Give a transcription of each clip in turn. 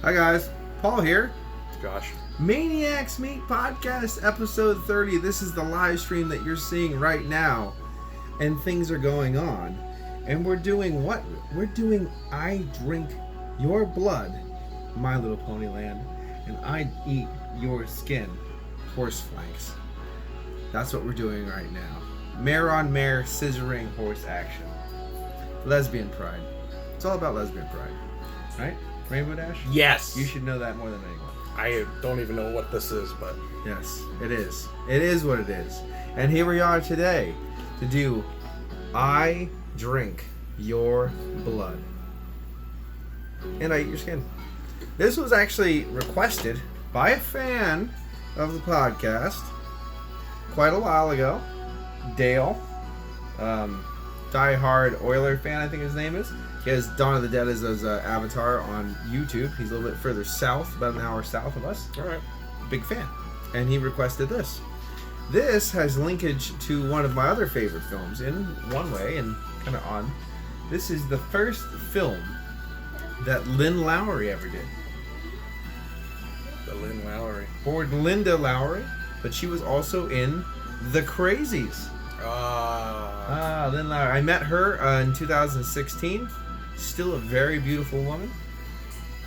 Hi guys, Paul here. Gosh. ManiacsMeat podcast episode 30. This is the live stream that you're seeing right now. And things are going on. And we're doing what? We're doing I Drink Your Blood, My Little Pony Land, and I Eat Your Skin, Horse Flanks. That's what we're doing right now. Mare on mare, scissoring horse action. Lesbian pride. It's all about lesbian pride. Right? Rainbow Dash? Yes. You should know that more than anyone. I don't even know what this is, but... Yes, it is. It is what it is. And here we are today to do I Drink Your Blood. And I Eat Your Skin. This was actually requested by a fan of the podcast quite a while ago. Dale. Die-hard Oiler fan, I think his name is. He has Dawn of the Dead as his avatar on YouTube. He's a little bit further south, about an hour south of us. Alright. Big fan. And he requested this. This has linkage to one of my other favorite films in one way and kind of odd. This is the first film that Lynn Lowry ever did. The Lynn Lowry. Or Linda Lowry, but she was also in The Crazies. Lynn Lowry. I met her in 2016. Still a very beautiful woman.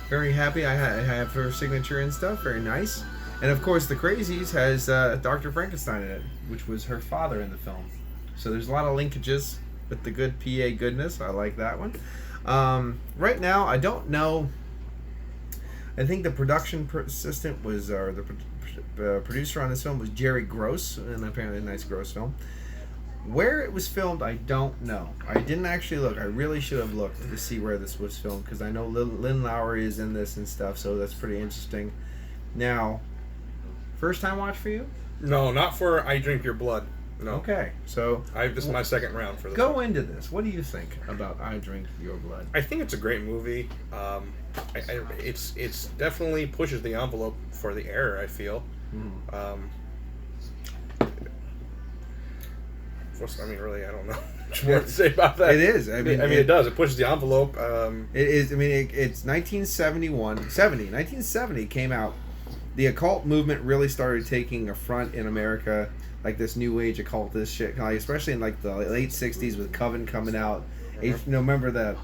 Very happy. I have her signature and stuff. Very nice. And of course, The Crazies has Dr. Frankenstein in it, which was her father in the film. So there's a lot of linkages with the good PA goodness. I like that one. Right now, I don't know. I think the production assistant was, or the producer on this film was Jerry Gross, and apparently a nice Gross film. Where it was filmed, I don't know. I didn't actually look. I really should have looked to see where this was filmed, because I know Lynn Lowry is in this and stuff, so that's pretty interesting. Now, first time watch for you? No, not for I Drink Your Blood. No. Okay, so... This is my second round for this. Go into this. What do you think about I Drink Your Blood? I think it's a great movie. It's definitely pushes the envelope for the era, I feel. Really, I don't know much more to say about that. It is. I mean, it does. It pushes the envelope. It is. I mean, it's 1970 came out. The occult movement really started taking a front in America, like this new age occultist shit, like, especially in like the late 60s with Coven coming out. Remember the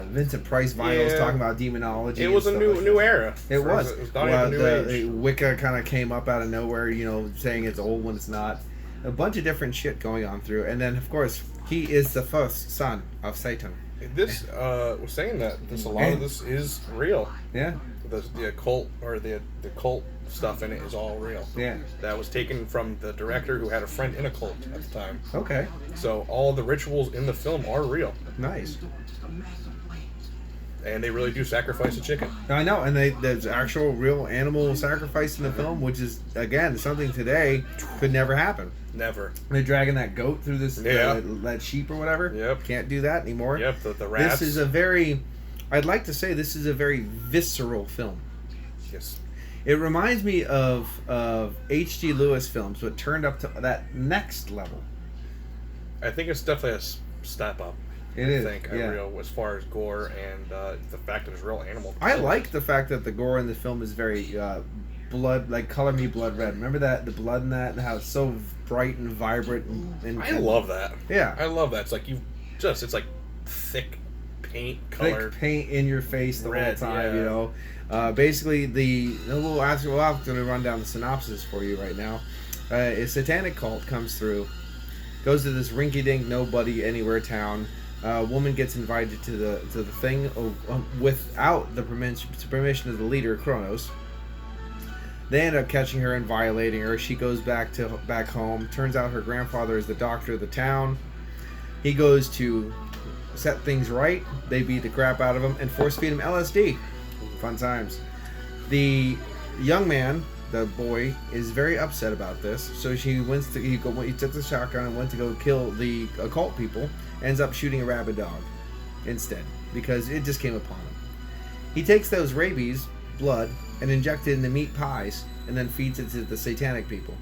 Vincent Price vinyls talking about demonology? It was a new era. It was. The Wicca kind of came up out of nowhere, saying it's old when it's not. A bunch of different shit going on through, and then of course he is the first son of Satan. This was saying that a lot of this is real. Yeah. The occult or the cult stuff in it is all real. Yeah. That was taken from the director who had a friend in a cult at the time. Okay. So all the rituals in the film are real. Nice. And they really do sacrifice a chicken. I know, and there's actual real animal sacrifice in the film, which is, again, something today could never happen. Never. They're dragging that goat through this, that sheep or whatever. Yep. Can't do that anymore. Yep, the rats. This is I'd like to say this is a very visceral film. Yes. It reminds me of H.G. Lewis films, but turned up to that next level. I think it's definitely a step up. I think, real as far as gore and the fact that it's real animal. I like the fact that the gore in the film is very blood, like color me blood red. Remember that the blood in that and how it's so bright and vibrant. And I love that. Yeah, I love that. It's like it's like thick paint color, thick paint in your face the red, whole time. Basically we'll have to run down the synopsis for you right now. A satanic cult comes through, goes to this rinky-dink nobody anywhere town. A woman gets invited to the thing without the permission of the leader, Kronos. They end up catching her and violating her. She goes back home. Turns out her grandfather is the doctor of the town. He goes to set things right. They beat the crap out of him and force feed him LSD. Fun times. The young man, the boy, is very upset about this. So he took the shotgun and went to go kill the occult people. Ends up shooting a rabid dog instead because it just came upon him. He takes those rabies blood and injects it in the meat pies and then feeds it to the satanic people.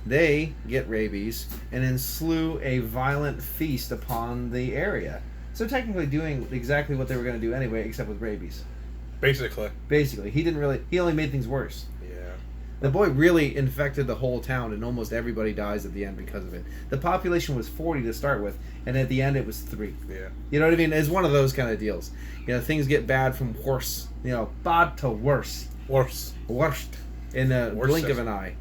They get rabies and then slew a violent feast upon the area. So technically doing exactly what they were going to do anyway, except with rabies. Basically, he only made things worse. Yeah. The boy really infected the whole town, and almost everybody dies at the end because of it. The population was 40 to start with, and at the end it was 3. Yeah. You know what I mean? It's one of those kind of deals. You know, things get bad from worse. You know, bad to worse. Worst. In a blink of an eye.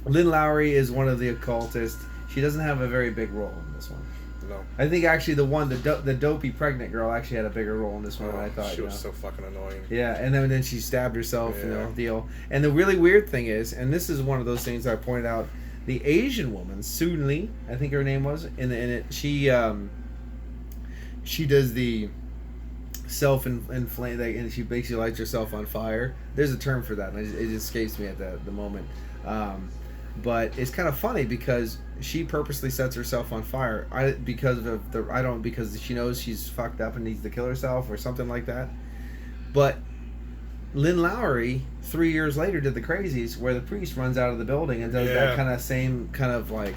Lynn Lowry is one of the occultists. She doesn't have a very big role in this one. No. I think actually the dopey pregnant girl actually had a bigger role in this one than I thought. She was so fucking annoying. Yeah, and then she stabbed herself, deal. And the really weird thing is, and this is one of those things I pointed out, the Asian woman, Soon Lee, I think her name was, in it, she does the self-inflame, and she basically lights herself on fire. There's a term for that, and it just escapes me at the moment. But it's kind of funny because she purposely sets herself on fire because she knows she's fucked up and needs to kill herself or something like that. But Lynn Lowry 3 years later did the Crazies, where the priest runs out of the building and does that kind of same kind of like.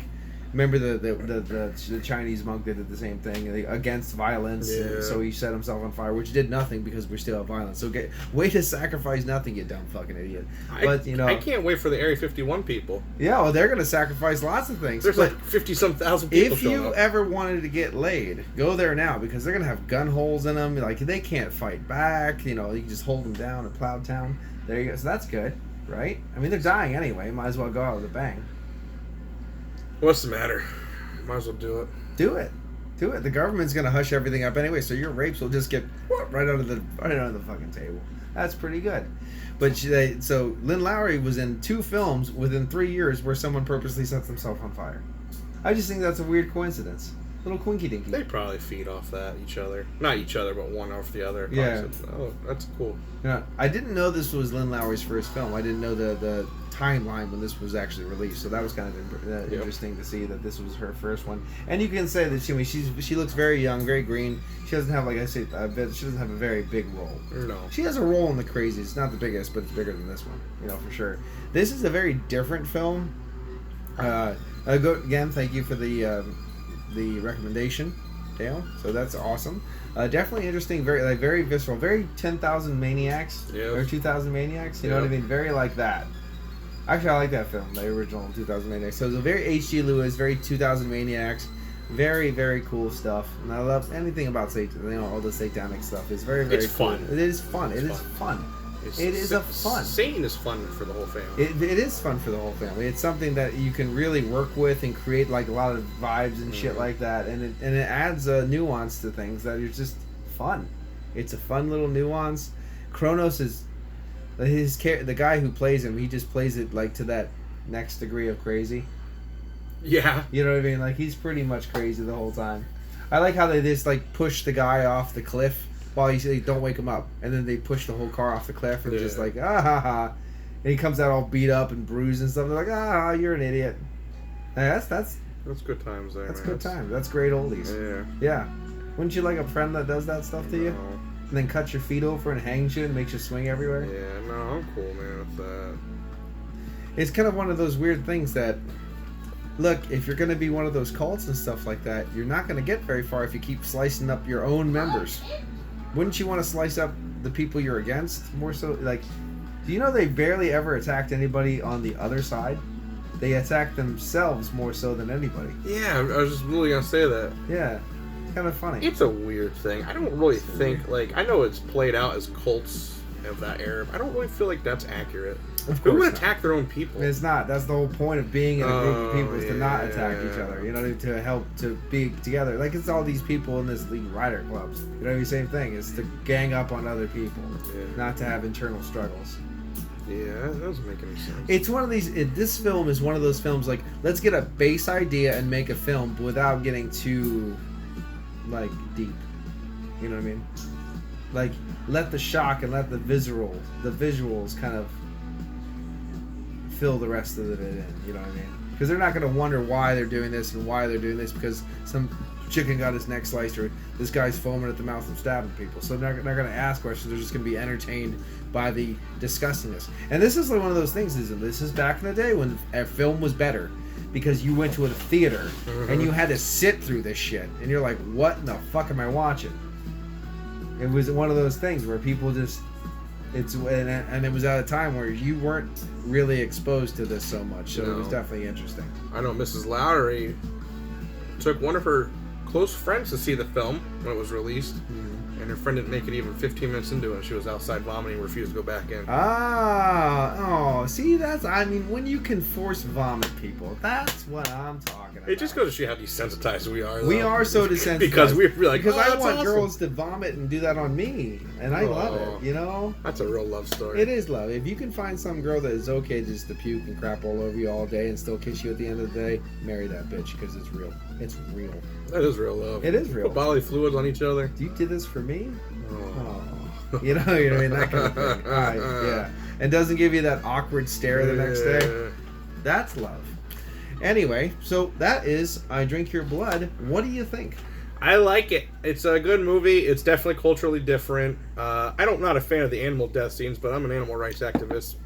Remember the Chinese monk that did the same thing against violence, so he set himself on fire, which did nothing because we still have violence. So way to sacrifice nothing, you dumb fucking idiot. But I can't wait for the Area 51 people. Yeah, well, they're gonna sacrifice lots of things. There's like 50-some thousand people. If you ever wanted to get laid, go there now because they're gonna have gun holes in them. Like they can't fight back. You know, you can just hold them down in Plowtown. There you go. So that's good, right? I mean, they're dying anyway. Might as well go out with a bang. What's the matter? Might as well do it. Do it. The government's gonna hush everything up anyway, so your rapes will just get right under the fucking table. That's pretty good. But so Lynn Lowry was in 2 films within 3 years where someone purposely sets themselves on fire. I just think that's a weird coincidence. Little quinky dinky. They probably feed off that each other. Not each other, but one off the other. Yeah. Said, oh, that's cool. Yeah. I didn't know this was Lynn Lowry's first film. I didn't know the timeline when this was actually released. So that was kind of interesting to see that this was her first one. And you can say that she looks very young, very green. She doesn't have, like I say, she doesn't have a very big role. No. She has a role in The Crazies. It's not the biggest, but it's bigger than this one. You know, for sure. This is a very different film. Again, thank you for the recommendation, Dale. So that's awesome. Definitely interesting. Very visceral. Very 10,000 Maniacs or 2,000 Maniacs. You know what I mean? Very like that. Actually, I like that film, the original 2,000 Maniacs. So it's a very H.G. Lewis, very 2,000 Maniacs. Very, very cool stuff. And I love anything about Satan. You know, all the satanic stuff. It's very, very cool. Fun. It is fun. It is fun. It is a fun. Satan is fun for the whole family. It is fun for the whole family. It's something that you can really work with and create like a lot of vibes and shit like that. And it adds a nuance to things that are just fun. It's a fun little nuance. Kronos is the guy who plays him. He just plays it like to that next degree of crazy. Yeah. You know what I mean? Like he's pretty much crazy the whole time. I like how they just like push the guy off the cliff. While you say don't wake him up, and then they push the whole car off the cliff and just like ha ha, and he comes out all beat up and bruised and stuff. They're like you're an idiot. Hey, that's good times there. That's good times. That's great oldies. Yeah. Wouldn't you like a friend that does that stuff to you, and then cuts your feet over and hangs you and makes you swing everywhere? Yeah, no, I'm cool, man, with that. It's kind of one of those weird things that. Look, if you're going to be one of those cults and stuff like that, you're not going to get very far if you keep slicing up your own members. Wouldn't you want to slice up the people you're against more so? Like, do you know they barely ever attacked anybody on the other side? They attacked themselves more so than anybody. Yeah, I was just really going to say that. Yeah, kind of funny. It's a weird thing. I don't really think, like, I know it's played out as cults of that era, but I don't really feel like that's accurate. Of Who course would not. attack their own people? It's not. That's the whole point of being in a group of people is to not attack each other. You know, to help to be together. Like it's all these people in this league rider clubs. You know, the same thing. It's to gang up on other people, not to have internal struggles. Yeah, that doesn't make any sense. It's one of these. This film is one of those films. Like, let's get a base idea and make a film without getting too, like, deep. You know what I mean? Like, let the shock and let the visuals kind of fill the rest of it in, you know what I mean? Because they're not going to wonder why they're doing this and why they're doing this because some chicken got his neck sliced or this guy's foaming at the mouth and stabbing people. So they're not going to ask questions. They're just going to be entertained by the disgustingness. And this is like one of those things. This is back in the day when a film was better because you went to a theater and you had to sit through this shit. And you're like, what in the fuck am I watching? It was one of those things where people just And it was at a time where you weren't really exposed to this so much, so it was definitely interesting. I know Mrs. Lowry took one of her close friends to see the film when it was released, and her friend didn't make it even 15 minutes into it. She was outside vomiting and refused to go back in. See, when you can force vomit people, that's what I'm talking about. It just goes to show how desensitized we are. We are so desensitized. Because we're like, I want awesome. girls to vomit and do that on me, and I love it, you know? That's a real love story. It is love. If you can find some girl that is okay just to puke and crap all over you all day and still kiss you at the end of the day, marry that bitch, because it's real. It's real. That is real love. It is real. Put bodily fluids on each other. You did this for me? Oh. You know what I mean? That kind of thing. Yeah. And doesn't give you that awkward stare the next day. That's love. Anyway, so that is I Drink Your Blood. What do you think? I like it. It's a good movie. It's definitely culturally different. I'm not a fan of the animal death scenes, but I'm an animal rights activist.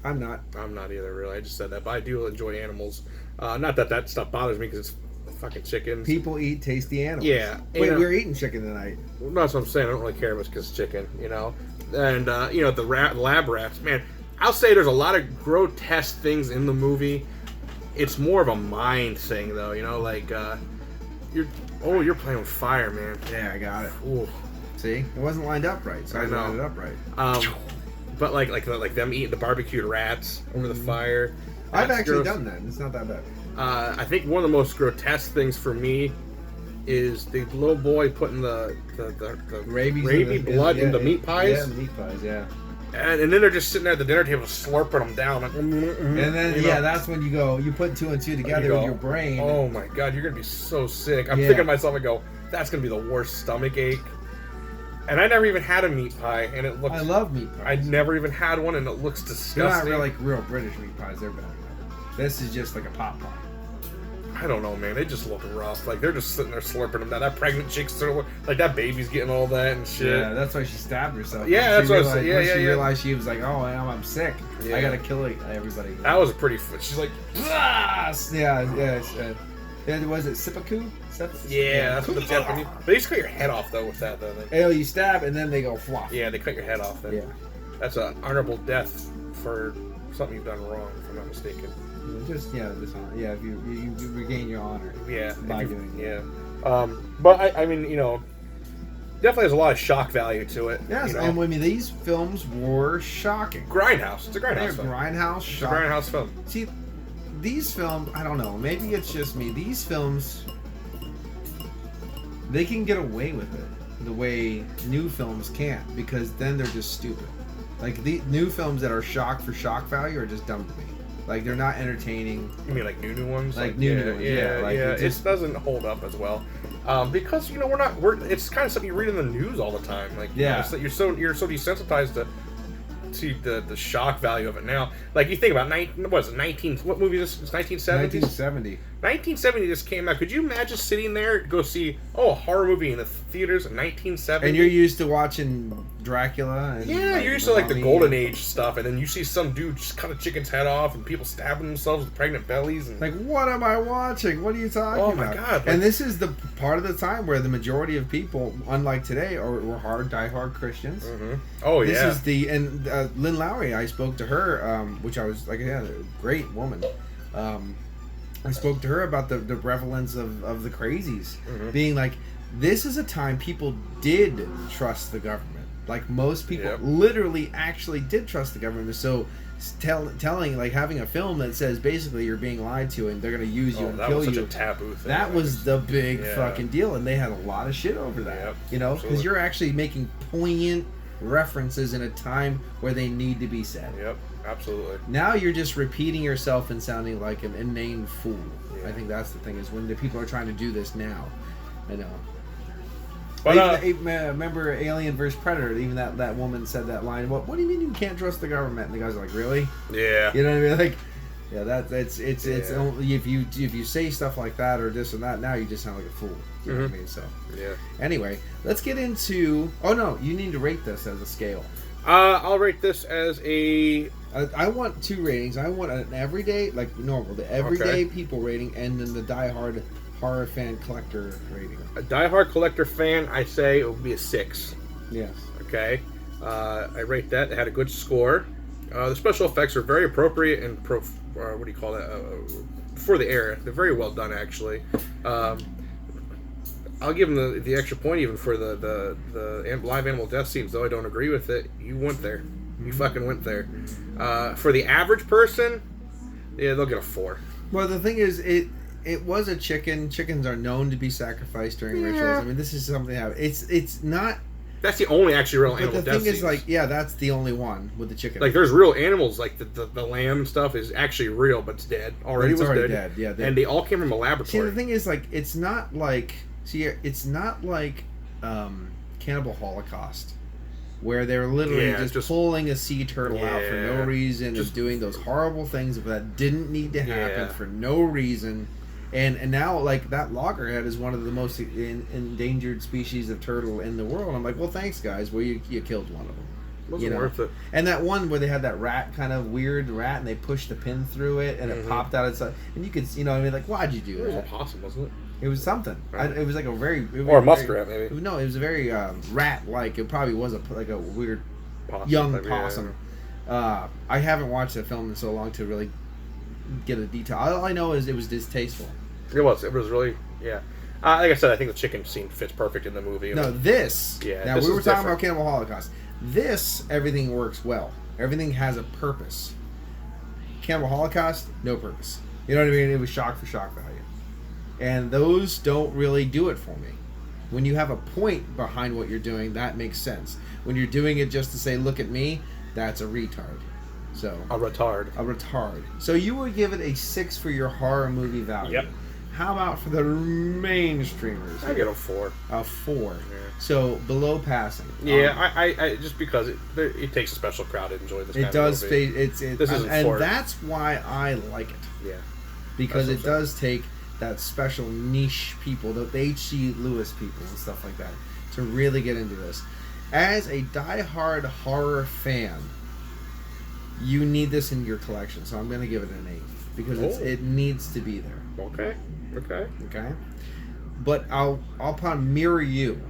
I'm not either, really. I just said that, but I do enjoy animals. Not that stuff bothers me, because it's fucking chickens. People eat tasty animals. Yeah. Wait, we're eating chicken tonight. Well, that's what I'm saying. I don't really care much because it's chicken, you know. And, the lab rats, man, I'll say there's a lot of grotesque things in the movie. It's more of a mind thing, though, you know, like, you're playing with fire, man. Yeah, I got it. Ooh. See? It wasn't lined up right, so I lined it up right. But, like them eating the barbecued rats over the fire. I've actually done that. It's not that bad. I think one of the most grotesque things for me is the little boy putting the rabies blood in the meat pies. Yeah, meat pies, yeah. And then they're just sitting there at the dinner table slurping them down. Like, and then, that's when you put two and two together with your brain. Oh my God, you're going to be so sick. I'm thinking to myself, I go, that's going to be the worst stomach ache. And I never even had a meat pie, and it looks... I love meat pies. I never even had one, and it looks disgusting. They're not really like real British meat pies. They're better. This is just like a pot pie. I don't know, man. They just look rough. Like, they're just sitting there slurping them down. That pregnant chick's sort of like that baby's getting all that and shit. Yeah, that's why she stabbed herself. Yeah, that's what I was saying. She realized she was like, oh, I'm sick. Yeah. I gotta kill everybody. That was a pretty... She's like... Was it seppuku? Yeah, that's what the Japanese... They just cut your head off, though, with that, though. You stab, and then they go flop. Yeah, they cut your head off. Then. Yeah. That's an honorable death for something you've done wrong, if I'm not mistaken. If you regain your honor. Yeah. By doing it. Yeah. But, I mean, definitely has a lot of shock value to it. Yes, and these films were shocking. Grindhouse. It's a Grindhouse film. Grindhouse It's a Grindhouse film. See, these films, I don't know, maybe it's just me. These films, they can get away with it the way new films can't, because then they're just stupid. Like, the new films that are shock for shock value are just dumb to me. Like, they're not entertaining. You mean like new ones? Like new ones, yeah. It doesn't hold up as well. Because, it's kind of something you read in the news all the time. Like, you're so desensitized to the shock value of it now. Like, you think about what movie is this? It's 1970? 1970 just came out. Could you imagine sitting there to go see a horror movie in the theaters in 1970? And you're used to watching Dracula and you're used to the Golden Age stuff, and then you see some dude just cut a chicken's head off and people stabbing themselves with pregnant bellies and like, what am I watching? What are you talking about? Oh my God. And this is the part of the time where the majority of people, unlike today, were diehard Christians. Mm-hmm. Oh yeah. This is Lynn Lowry, I spoke to her, which I was like, a great woman. I spoke to her about the prevalence of the crazies, being like, this is a time people did trust the government. Like, most people literally actually did trust the government. So telling, like, having a film that says basically you're being lied to and they're going to use you and kill you. That was such a taboo thing. That was the big fucking deal, and they had a lot of shit over that. Yep, because you're actually making poignant references in a time where they need to be said. Yep, absolutely. Now you're just repeating yourself and sounding like an inane fool. Yeah. I think that's the thing, is when the people are trying to do this now. I know. But remember Alien vs. Predator? Even that woman said that line. What do you mean you can't trust the government? And the guys are like, really? Yeah. You know what I mean? Like, it's only if you say stuff like that or this and that, now you just sound like a fool. You know what I mean? So anyway, let's get into. Oh no, you need to rate this as a scale. I'll rate this as a. I want two ratings. I want an everyday, like normal, the everyday people rating, and then the diehard horror fan collector rating. A diehard collector fan, I say it would be a 6. Yes. Okay. I rate that. It had a good score. The special effects are very appropriate and what do you call that? For the era, they're very well done actually. I'll give them the extra point even for the live animal death scenes, though I don't agree with it. You went there. You fucking went there. For the average person, yeah, they'll get a 4. Well, the thing is, it was a chicken. Chickens are known to be sacrificed during rituals. I mean, this is something that it's not. That's the only actually real animal death But the thing is, scenes. that's the only one with the chicken. Like, there's real animals, like the lamb stuff is actually real, but it's dead. Already dead. Yeah, and they all came from a laboratory. See, the thing is, it's not like Cannibal Holocaust, where they're literally just pulling a sea turtle out for no reason, just doing those horrible things that didn't need to happen for no reason. And now, that loggerhead is one of the most endangered species of turtle in the world. I'm like, well, thanks, guys. Well, you killed one of them. Wasn't worth it. And that one where they had that kind of weird rat, and they pushed the pin through it, and it popped out inside. And you could, why'd you do that? It was a possum, wasn't it? It was something. Right. It was like a very... Or a muskrat, maybe. No, it was a very rat-like. It probably was a weird possum, young possum. I haven't watched the film in so long to really get a detail. All I know is it was distasteful. It was really, yeah. Like I said, I think the chicken scene fits perfect in the movie. No, this... Yeah, now, this we were talking different. about Cannibal Holocaust. This, everything works well. Everything has a purpose. Cannibal Holocaust, no purpose. You know what I mean? It was shock for shock value. And those don't really do it for me. When you have a point behind what you're doing, that makes sense. When you're doing it just to say, look at me, that's a retard. So A retard. A retard. So you would give it a 6 for your horror movie value. Yep. How about for the mainstreamers? I get a 4. A 4. Yeah. So below passing. Yeah, I just because it takes a special crowd to enjoy this. It does. This isn't and for it. that's why I like it. Yeah. Because it does take that special niche people, the H.C. Lewis people and stuff like that, to really get into this. As a diehard horror fan, you need this in your collection, so I'm going to give it an 8 because it needs to be there. Okay. But I'll mirror you.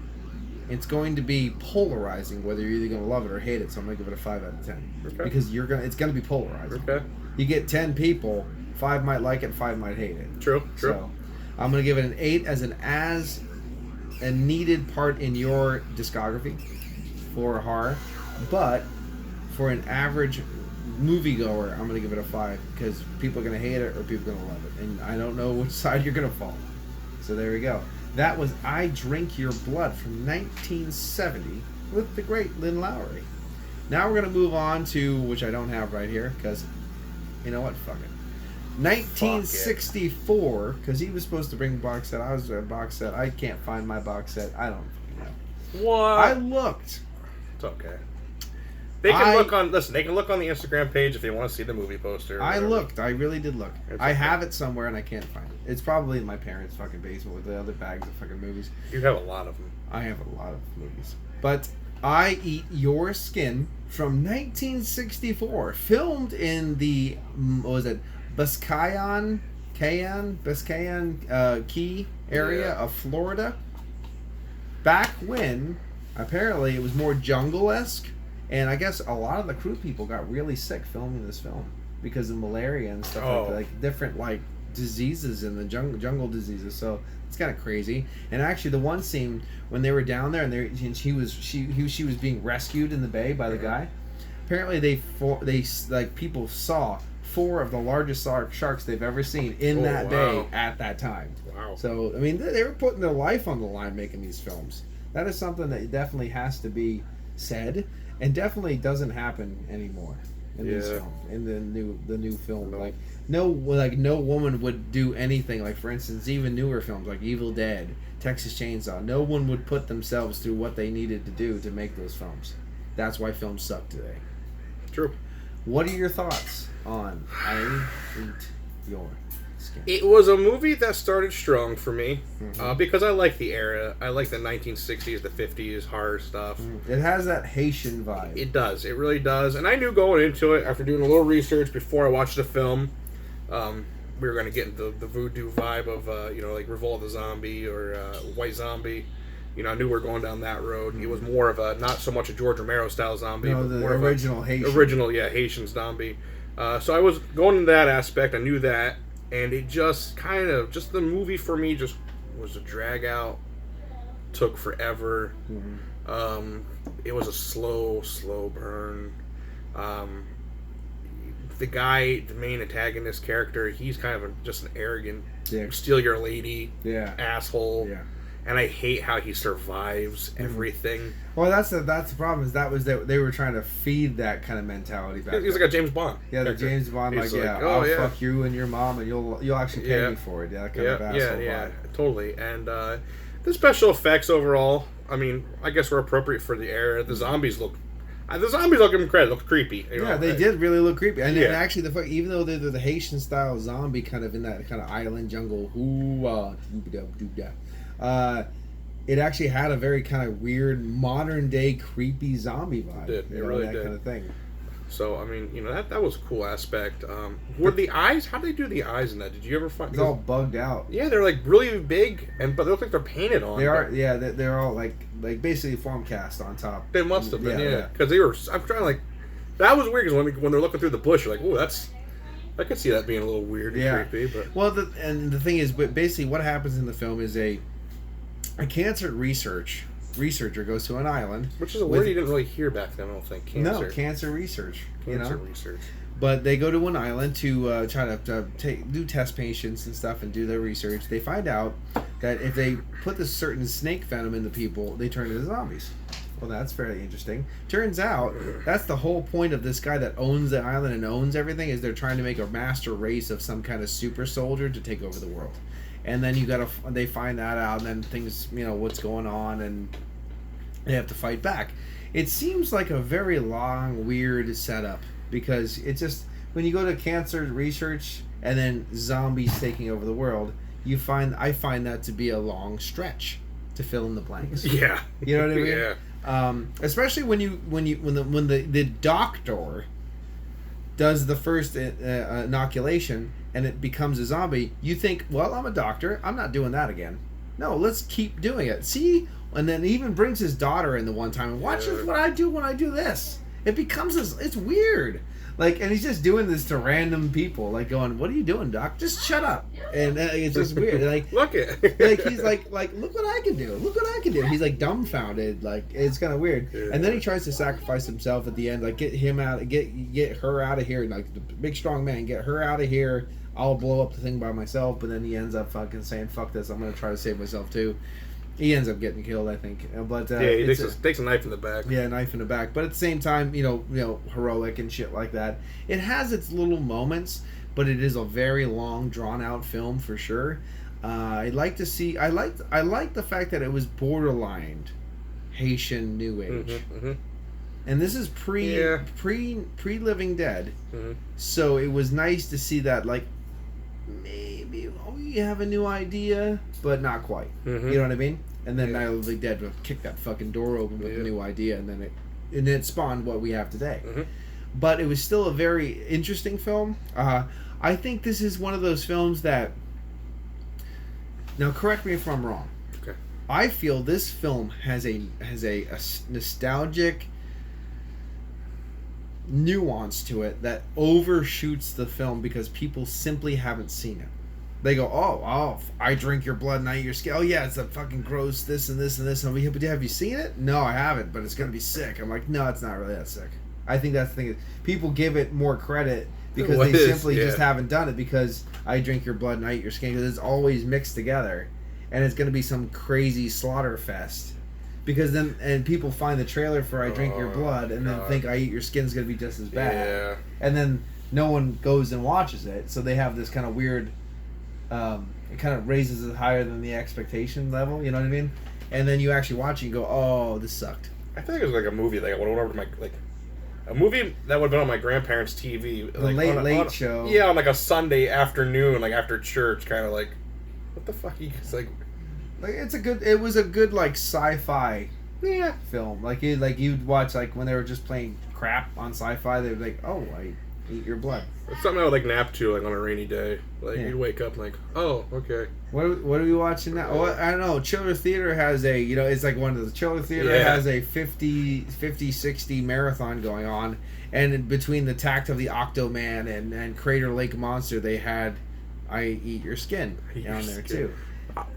It's going to be polarizing whether you're either going to love it or hate it, so I'm going to give it a 5 out of 10. Okay. Because it's going to be polarizing. Okay. You get 10 people, 5 might like it, 5 might hate it. True. So I'm going to give it an 8 as a needed part in your discography for horror. But for an average moviegoer, I'm going to give it a 5 because people are going to hate it or people are going to love it. And I don't know which side you're going to fall. So there we go. That was I Drink Your Blood from 1970 with the great Lynn Lowry. Now we're going to move on to, which I don't have right here because, you know what, fuck it. 1964, because he was supposed to bring a box set. I was a box set. I can't find my box set. I don't know. What? I looked. It's okay. They can look on. Listen, they can look on the Instagram page if they want to see the movie poster. I looked. I really did look. It's I okay. have it somewhere and I can't find it. It's probably in my parents' fucking basement with the other bags of fucking movies. You have a lot of them. I have a lot of movies. But I Eat Your Skin from 1964, filmed in the Biscayne Key area of Florida. Back when, apparently, it was more jungle-esque, and I guess a lot of the crew people got really sick filming this film because of malaria and stuff like different diseases in the jungle diseases. So it's kind of crazy. And actually, the one scene when they were down there and she was being rescued in the bay by the guy. Apparently, people saw 4 of the largest sharks they've ever seen in that bay at that time. Wow. So I mean, they were putting their life on the line making these films. That is something that definitely has to be said, and definitely doesn't happen anymore in these films. In the new film, no woman would do anything. Like, for instance, even newer films like Evil Dead, Texas Chainsaw. No one would put themselves through what they needed to do to make those films. That's why films suck today. True. What are your thoughts on I Eat Your Skin? It was a movie that started strong for me because I like the era. I like the 1960s, the 50s horror stuff. It has that Haitian vibe. It does. It really does. And I knew going into it, after doing a little research before I watched the film, we were going to get into the voodoo vibe of, like Revolt of the Zombie or White Zombie. you know, I knew we were going down that road. It was more of a not so much a George Romero style zombie, No, but the more original of Haitian. Haitian zombie. So I was going into that aspect. I knew that, and it just kind of just the movie for me just was a drag out. Took forever. It was a slow burn. The guy, the main antagonist character, he's kind of just an arrogant, steal your lady, asshole. Yeah. And I hate how he survives everything. Well, that's the problem. Is that they were trying to feed that kind of mentality back. He's like a James Bond. Yeah, the James Bond, I'll fuck you and your mom, and you'll actually pay me for it. Yeah, that kind of asshole vibe. Totally. And the special effects overall, I mean, I guess were appropriate for the era. The zombies look incredible. Look creepy. They did really look creepy. And actually, even though they're the Haitian style zombie, kind of in that kind of island jungle, it actually had a very kind of weird modern day creepy zombie vibe. It really did. Kind of thing. So I mean, that was a cool aspect. Were the eyes? How did they do the eyes in that? Did you ever find? It's all bugged out. Yeah, they're like really big, but they look like they're painted on. They are. Yeah, they're all like basically foam cast on top. They must have been. Because they were. I'm trying that was weird because when they're looking through the bush, you're like, oh, that's. I could see that being a little weird and creepy. But well, the thing is, but basically, what happens in the film is a cancer researcher goes to an island, which is a word you didn't really hear back then. I don't think. Cancer. No, cancer research. Research. But they go to an island to try to do test patients and stuff and do their research. They find out that if they put this certain snake venom in the people, they turn into zombies. Well, that's fairly interesting. Turns out that's the whole point of this guy that owns the island and owns everything, is they're trying to make a master race of some kind of super soldier to take over the world. And then they find that out, and then things, what's going on, and they have to fight back. It seems like a very long, weird setup, because it's just, when you go to cancer research and then zombies taking over the world, I find that to be a long stretch to fill in the blanks. Yeah. You know what I mean? Yeah. Especially when the doctor does the first inoculation and it becomes a zombie, you think, well, I'm a doctor, I'm not doing that again. No, let's keep doing it. See? And then he even brings his daughter in the one time and watch what I do when I do this. It becomes it's weird. And he's just doing this to random people, going, "What are you doing, Doc? Just shut up." And it's just weird. Look it. He's like, "Look what I can do. Look what I can do." He's dumbfounded. It's kind of weird. Yeah. And then he tries to sacrifice himself at the end, get him out, get her out of here, the big strong man, get her out of here. I'll blow up the thing by myself. But then he ends up fucking saying, "Fuck this! I'm gonna try to save myself too." He ends up getting killed, I think. But he takes a knife in the back. Yeah, a knife in the back. But at the same time, heroic and shit like that. It has its little moments, but it is a very long, drawn-out film for sure. I like the fact that it was borderline Haitian New Age, and this is pre Living Dead. So it was nice to see that, maybe we have a new idea, but not quite. You know what I mean? And then Night of the Dead will kick that fucking door open with a new idea, and then it spawned what we have today. But it was still a very interesting film. I think this is one of those films that. Now, correct me if I'm wrong. Okay. I feel this film has a nostalgic nuance to it that overshoots the film because people simply haven't seen it. They go, oh, I drink your blood and I eat your skin. Oh yeah, it's a fucking gross this and this and this. And but have you seen it? No, I haven't, but it's gonna be sick. I'm like, no, it's not really that sick. I think that's the thing. People give it more credit because they simply just haven't done it, because I drink your blood and I eat your skin, because it's always mixed together, and it's gonna be some crazy slaughter fest. Because then, and people find the trailer for I drink your blood and then think I eat your skin's gonna be just as bad, and then no one goes and watches it, so they have this kind of weird. It kind of raises it higher than the expectation level, you know what I mean? And then you actually watch it and go, oh, this sucked. I think it was a movie that I went over to a movie that would have been on my grandparents' TV. The late show. Yeah, on a Sunday afternoon, after church, kind of what the fuck? You guys it was a good sci-fi film. You'd watch when they were just playing crap on sci-fi. They'd be like, oh, Eat your blood. It's something I would like nap to, like on a rainy day. Like you wake up like, oh, okay. What are we watching now? Oh, I don't know. Chiller Theater has a, it's like one of the Chiller Theater has a 50-60 marathon going on, and between the Tact of the Octoman and Crater Lake Monster, they had I Eat Your Skin on there too.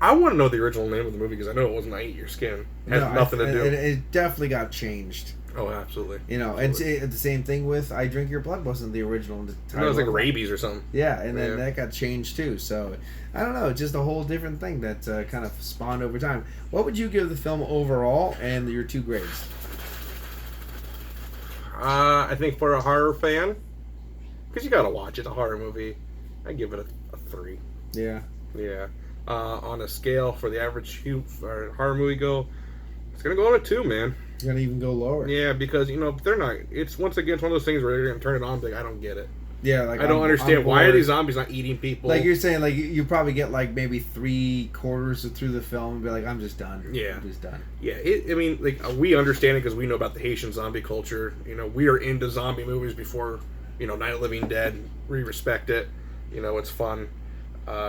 I want to know the original name of the movie because I know it wasn't I Eat Your Skin. It has nothing to do. It definitely got changed. Oh, absolutely. Absolutely. And the same thing with I Drink Your Blood wasn't the original title. It was like Rabies or something. Yeah, and then that got changed too. So, I don't know, just a whole different thing that kind of spawned over time. What would you give the film overall and your 2 grades? I think for a horror fan, because you gotta watch it, a horror movie, I give it a 3. Yeah. Yeah. On a scale for the average horror movie it's gonna go on a 2, man. You're gonna even go lower. Yeah, because they're not. It's once again it's one of those things where they're gonna turn it on. Like I don't get it. Yeah, like I don't understand why are these zombies not eating people. Like you're saying, like you probably get like maybe 3/4 through the film and be like, I'm just done. Yeah, I'm just done. Yeah, we understand it because we know about the Haitian zombie culture. We are into zombie movies before Night of the Living Dead. We respect it. It's fun.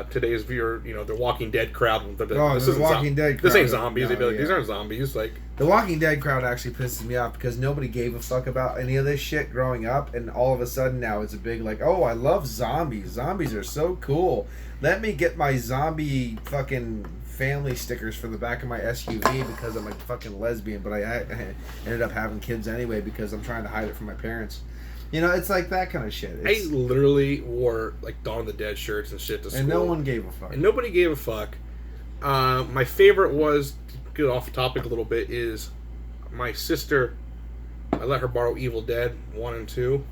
Today's viewer, the Walking Dead crowd. Dead crowd. This ain't zombies. They'd be like, these aren't zombies. Like the Walking Dead crowd actually pisses me off because nobody gave a fuck about any of this shit growing up, and all of a sudden now it's a big like, oh, I love zombies. Zombies are so cool. Let me get my zombie fucking family stickers for the back of my SUV because I'm a fucking lesbian, but I ended up having kids anyway because I'm trying to hide it from my parents. It's like that kind of shit. I literally wore like Dawn of the Dead shirts and shit to school. And no one gave a fuck. And nobody gave a fuck. My favorite was, to get off the topic a little bit, is my sister. I let her borrow Evil Dead 1 and 2.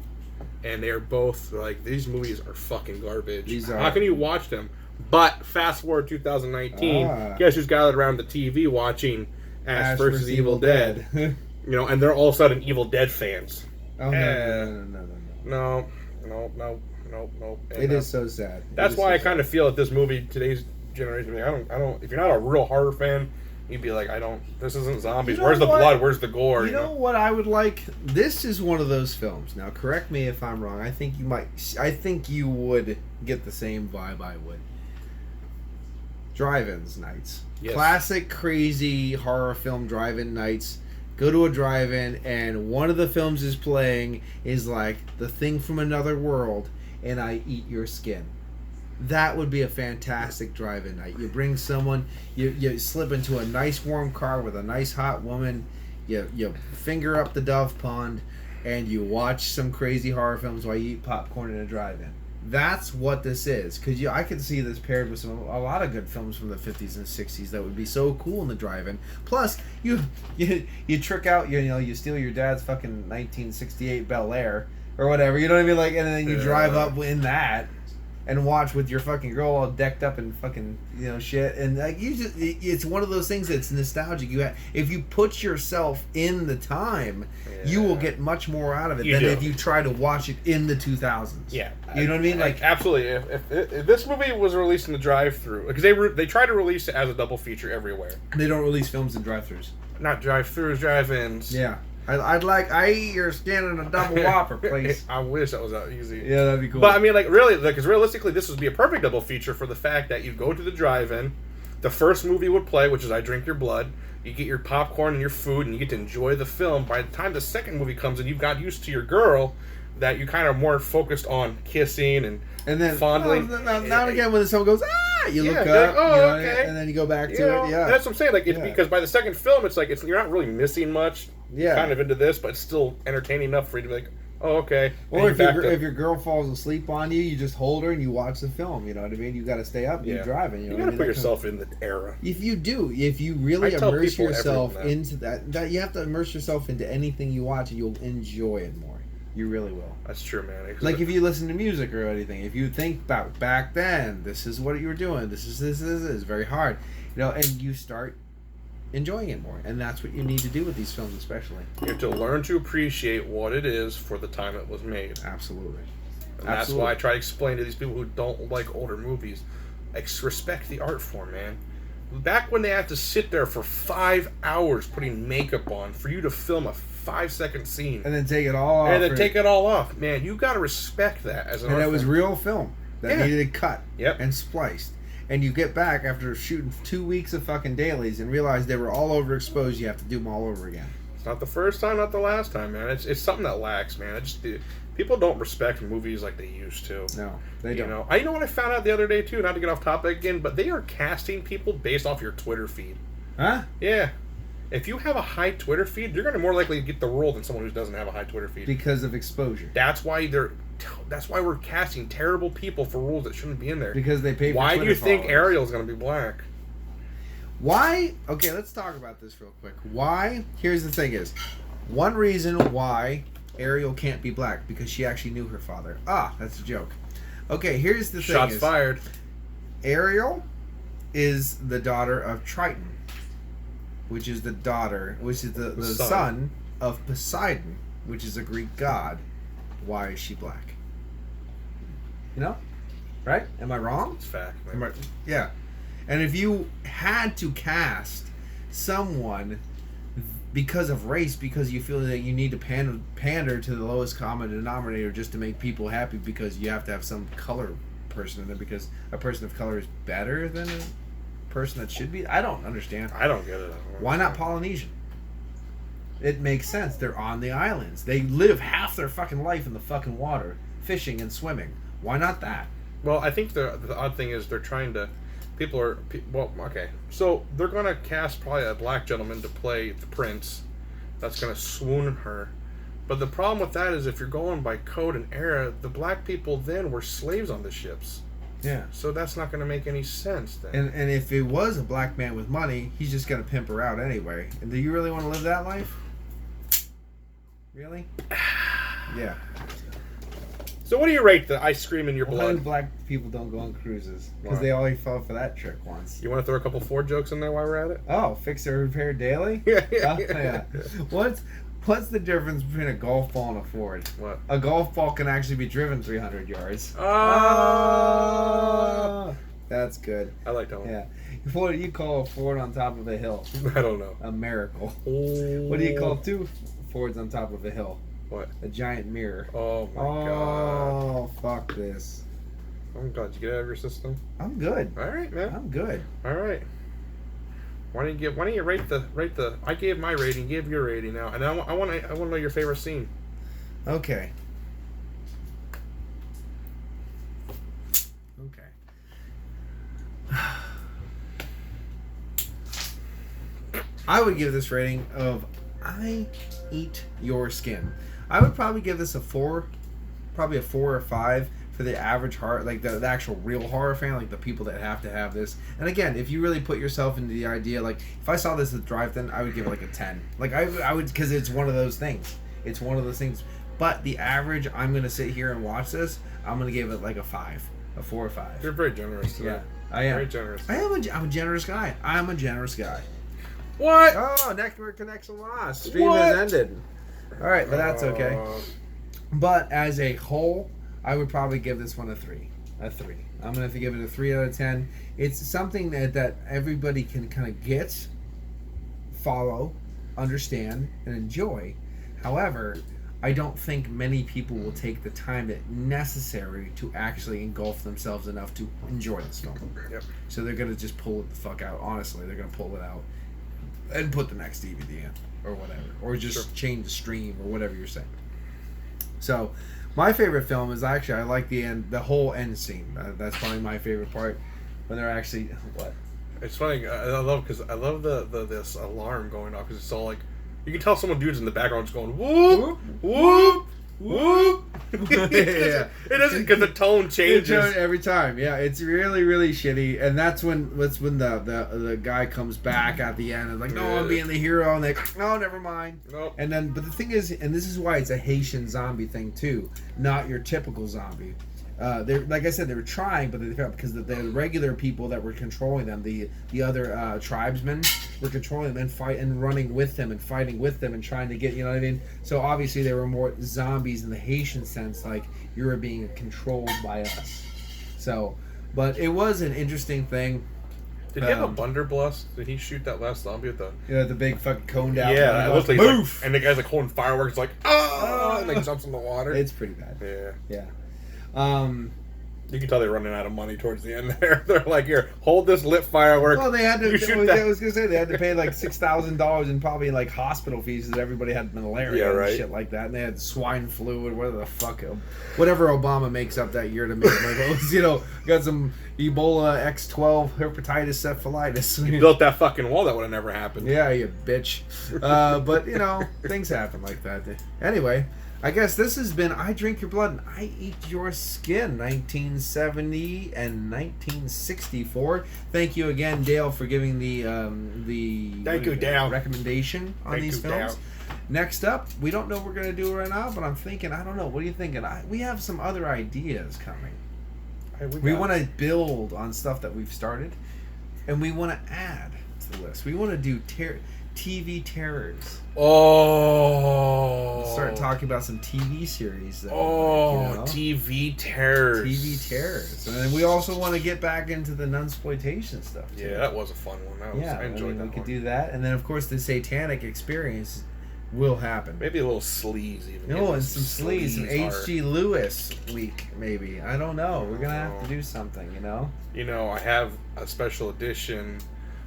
And they're both like, these movies are fucking garbage. How can you watch them? But fast forward 2019, guess who's gathered around the TV watching Ash vs. Evil Dead? And they're all of a sudden Evil Dead fans. Oh, no. It is so sad. That's why I kind of feel that this movie, today's generation, I don't. If you're not a real horror fan, you'd be like, this isn't zombies. Where's the blood? Where's the gore? You know what I would like? This is one of those films. Now, correct me if I'm wrong. I think you would get the same vibe I would. Drive-ins nights. Yes. Classic, crazy horror film drive-in nights. Go to a drive-in and one of the films is playing is like The Thing from Another World and I Eat Your Skin. That would be a fantastic drive-in night. You bring someone, you slip into a nice warm car with a nice hot woman, you finger up the Dove Pond, and you watch some crazy horror films while you eat popcorn in a drive-in. That's what this is, because I could see this paired with a lot of good films from the 50s and 60s that would be so cool in the drive-in. Plus, you trick out, you steal your dad's fucking 1968 Bel Air or whatever, you know what I mean? Like, and then you drive up in that and watch with your fucking girl all decked up in fucking shit, and like it's one of those things that's nostalgic. If you put yourself in the time, you will get much more out of it than if you try to watch it in the 2000s. Yeah, you know what I mean? Like absolutely. If this movie was released in the drive-through, because they try to release it as a double feature everywhere. They don't release films in drive-throughs. Not drive-throughs, drive-ins. Yeah. I'd like I Eat Your Skin in a double whopper, please. I wish that was that easy. Yeah, that'd be cool. But I mean, really, because realistically, this would be a perfect double feature for the fact that you go to the drive-in, the first movie would play, which is I Drink Your Blood. You get your popcorn and your food, and you get to enjoy the film. By the time the second movie comes in, you've got used to your girl, that you kind of more focused on kissing and then fondling. Now and again, when someone goes, you look up, okay, and then you go back to it. Yeah, that's what I'm saying. Like, it's because by the second film, it's like you're not really missing much. Yeah, kind of into this, but it's still entertaining enough for you to be like, oh, okay. Or if your girl falls asleep on you, you just hold her and you watch the film. You know what I mean? You got to stay up. You're driving. You got to put yourself in the era. If you really immerse yourself into that you have to immerse yourself into anything you watch, and you'll enjoy it more. You really will. That's true, man. Like if you listen to music or anything, if you think about back then, this is what you were doing. This is very hard, and you start enjoying it more, and that's what you need to do with these films, especially. You have to learn to appreciate what it is for the time it was made. Absolutely. And that's why I try to explain to these people who don't like older movies, respect the art form, man. Back when they had to sit there for 5 hours putting makeup on for you to film a 5-second scene. And then take it all off. And then take it all off. Man, you got to respect that as an art And it was film. real film that needed cut and spliced. And you get back after shooting 2 weeks of fucking dailies and realize they were all overexposed. You have to do them all over again. It's not the first time, not the last time, man. It's something that lacks, man. People don't respect movies like they used to. No, they don't. You know what I found out the other day, too? Not to get off topic again, but they are casting people based off your Twitter feed. Huh? Yeah. If you have a high Twitter feed, you're going to more likely get the role than someone who doesn't have a high Twitter feed. Because of exposure. That's why we're casting terrible people for roles that shouldn't be in there. Because they pay for Why Twitter do you think followers. Ariel's going to be black? Why? Okay, let's talk about this real quick. Why? Here's the thing is, one reason why Ariel can't be black, because she actually knew her father. Ah, that's a joke. Okay, here's the thing. Shots fired. Ariel is the daughter of Triton, which is the son of Poseidon, which is a Greek god. Why is she black? You know? Right? Am I wrong? It's fact. Yeah. And if you had to cast someone because of race, because you feel that you need to pander to the lowest common denominator just to make people happy, because you have to have some color person in there, because a person of color is better than a person that should be. I don't understand. I don't get it. Why not Polynesian? It makes sense. They're on the islands. They live half their fucking life in the fucking water, fishing and swimming. Why not that? Well, I think the odd thing is they're trying to... okay. So they're going to cast probably a black gentleman to play the prince. That's going to swoon her. But the problem with that is if you're going by code and era, the black people then were slaves on the ships. Yeah. So that's not going to make any sense then. And if it was a black man with money, he's just going to pimp her out anyway. And do you really want to live that life? Really? Yeah. So what do you rate the ice cream in your Why blood? do black people don't go on cruises? Because Why? they already fell for that trick once. You want to throw a couple Ford jokes in there while we're at it? Oh, fix or repair daily? Yeah. Yeah. What's the difference between a golf ball and a Ford? What? A golf ball can actually be driven 300 yards. Oh! That's good. I like that one. Yeah. What do you call a Ford on top of a hill? I don't know. A miracle. Oh. What do you call two Fords on top of a hill? What? A giant mirror. Oh my god. Oh, fuck this. I'm glad you get it out of your system. I'm good. All right, man. I'm good. All right. Why don't you rate the? I gave my rating. Give your rating now, and I want to know your favorite scene. Okay. I would give this rating of I eat your skin. I would probably give this a 4, probably a 4 or 5 for the average horror, like the actual real horror fan, like the people that have to have this. And again, if you really put yourself into the idea, like if I saw this at drive-in, I would give it like a 10. Like I would, because it's one of those things. It's one of those things. But the average, I'm going to sit here and watch this, I'm going to give it like a 5, a 4 or 5. You're very generous today. Yeah, I am. Very generous. I'm a generous guy. I'm a generous guy. What? Oh, network connection lost. Stream has ended. All right, but that's okay. But as a whole, I would probably give this one a 3. A 3. I'm going to have to give it a 3 out of 10. It's something that everybody can kind of get, follow, understand, and enjoy. However, I don't think many people will take the time that necessary to actually engulf themselves enough to enjoy this film. Yep. So they're going to just pull it the fuck out. Honestly, they're going to pull it out and put the next DVD in or whatever. Or just change the stream or whatever you're saying. So, my favorite film is actually, I like the end, the whole end scene. That's probably my favorite part. When they're actually, what? It's funny. I love this alarm going off because it's all like, you can tell someone dude's in the background just going whoop whoop whoop. Yeah. It doesn't, because the tone changes every time. Yeah, it's really really shitty, and that's when the guy comes back at the end and like, no, I'm being the hero, and they, no, never mind. Nope. And then, but the thing is, and this is why it's a Haitian zombie thing too, not your typical zombie. Like I said, they were trying, but they failed because the regular people that were controlling them, the other tribesmen, were controlling them and running with them and fighting with them and trying to get, you know what I mean? So obviously they were more zombies in the Haitian sense, like you were being controlled by us. So, but it was an interesting thing. Did he have a blunderbuss? Did he shoot that last zombie with the... Yeah, the big fucking cone down. Yeah, it looks like... Move! And the guy's like holding fireworks like, oh! And like jumps in the water. It's pretty bad. Yeah. Yeah. You can tell they're running out of money towards the end there. They're like, here, hold this lit firework. Well, they had to. I was gonna say they had to pay like $6,000 in probably like hospital fees because everybody had malaria and shit like that, and they had swine flu and whatever Obama makes up that year to make like got some Ebola, X12, hepatitis, cephalitis. You built that fucking wall, that would have never happened. Yeah, you bitch. But things happen like that. Anyway. I guess this has been I Drink Your Blood and I Eat Your Skin, 1970 and 1964. Thank you again, Dale, for giving the recommendation on these films. Next up, we don't know what we're going to do right now, but I'm thinking, I don't know, what are you thinking? We have some other ideas coming. We want to build on stuff that we've started, and we want to add to the list. We want to do TV terrors. Oh. Start talking about some TV series. That TV terrors. TV terrors. And then we also want to get back into the nunsploitation stuff. Too. Yeah, that was a fun one. I enjoyed that. We could do that, and then of course the Satanic experience will happen. Maybe a little sleaze even. And some sleaze, some H.G. Lewis week maybe. I don't know. We're gonna have to do something. I have a special edition.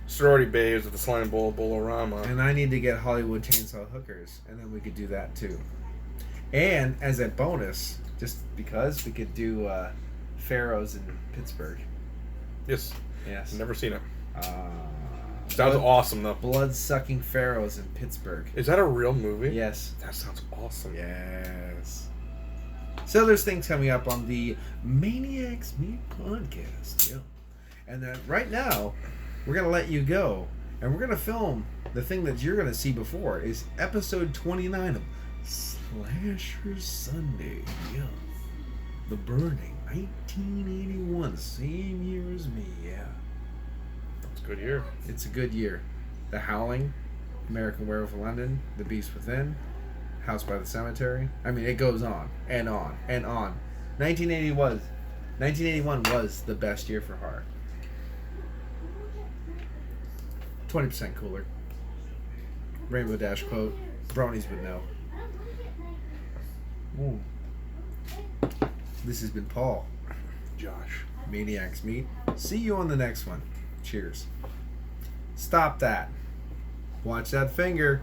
Sorority Babes with the Slime Bowl Bolorama. And I need to get Hollywood Chainsaw Hookers, and then we could do that too. And as a bonus, just because, we could do Pharaohs in Pittsburgh. Yes. Never seen it. Sounds awesome though. Blood-sucking Pharaohs in Pittsburgh. Is that a real movie? Yes. That sounds awesome. Yes. So there's things coming up on the ManiacsMeat podcast. Yeah. And then right now, we're going to let you go, and we're going to film the thing that you're going to see before is episode 29 of Slasher Sunday. Yeah. The Burning, 1981, same year as me, yeah. It's a good year. It's a good year. The Howling, American Werewolf in London, The Beast Within, House by the Cemetery. I mean, it goes on and on and on. 1981 was the best year for horror. 20% cooler. Rainbow Dash quote. Bronies would know. Ooh. This has been Paul. Josh. Maniacs Meat. See you on the next one. Cheers. Stop that. Watch that finger.